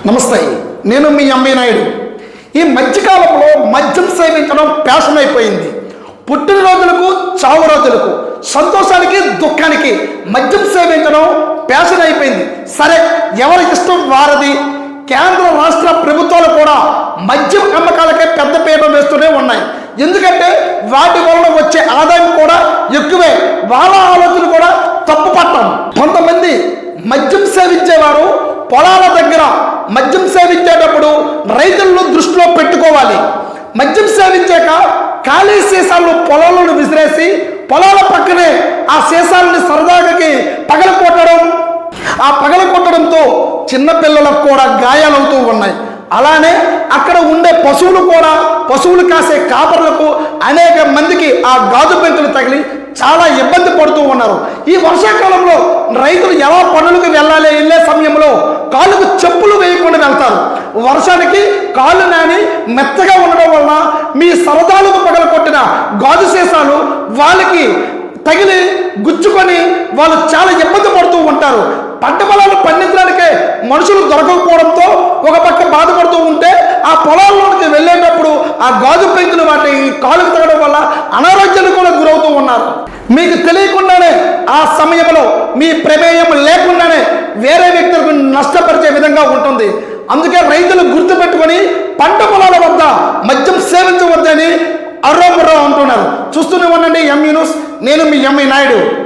నమస్తే, నేను మీ ఎంబీ నాయుడు. ఈ మధ్యకాలంలో మద్యం సేవించడం ప్యాషన్ అయిపోయింది. పుట్టినరోజులకు, చావు రోజులకు, సంతోషానికి, దుఃఖానికి మద్యం సేవించడం ప్యాషన్ అయిపోయింది. సరే, ఎవరి ఇష్టం వారిది. కేంద్ర రాష్ట్ర ప్రభుత్వాలు కూడా మద్యం అమ్మకాలకే పెద్ద పీట వేస్తూనే ఉన్నాయి. ఎందుకంటే వాటి వలన వచ్చే ఆదాయం కూడా ఎక్కువే. వాళ్ళ ఆలోచన కూడా తప్పు పట్టం. కొంతమంది మద్యం సేవించేవారు పొలాల దగ్గర మద్యం సేవించేటప్పుడు రైతులను దృష్టిలో పెట్టుకోవాలి. మద్యం సేవించాక ఖాళీ సీసాలను పొలాలను విసిరేసి పొలాల పక్కనే ఆ సీసాలని సరదాకి పగలకొట్టడం, ఆ పగలకొట్టడంతో చిన్నపిల్లలకు కూడా గాయాలవుతూ ఉన్నాయి. అలానే అక్కడ ఉండే పశువులు కూడా, పశువులు కాసే కాపర్లకు అనేక మందికి ఆ గాజు పెంకులు తగిలి చాలా ఇబ్బంది పడుతూ ఉన్నారు. ఈ వర్షాకాలంలో రైతులు ఎలా పనులకు వెళ్ళే సమయంలో కాళ్ళకు చెప్పులు వేయకుండా వెళ్తారు. వర్షానికి కాళ్ళు నాని మెత్తగా ఉండడం వలన మీ సరదాలకు పగలకొట్టిన గాజు సీసాలు వాళ్ళకి తగిలి గుచ్చుకొని వాళ్ళు చాలా ఇబ్బంది పడుతూ ఉంటారు. పంట పొలాలు పండించడానికే మనుషులు దొరకకపోవడంతో ఒక పక్క బాధపడుతూ ఉంటే ఆ పొలాల్లోకి వెళ్ళేటప్పుడు ఆ గాజు పెంకులు వాటి కాలుకు తగ్గడం వల్ల అనారోగ్యానికి కూడా గురవుతూ ఉన్నారు. మీకు తెలియకుండానే ఆ సమయంలో మీ ప్రమేయం లేకుండానే వేరే వ్యక్తులకు నష్టపరిచే విధంగా ఉంటుంది. అందుకే రైతులు గుర్తుపెట్టుకొని పంట పొలాల వద్ద మద్యం సేవించవద్దని అర్రం అంటున్నారు. చూస్తూనే ఉండండి ఎంఈ న్యూస్. నేను మీ ఎంఈ నాయుడు.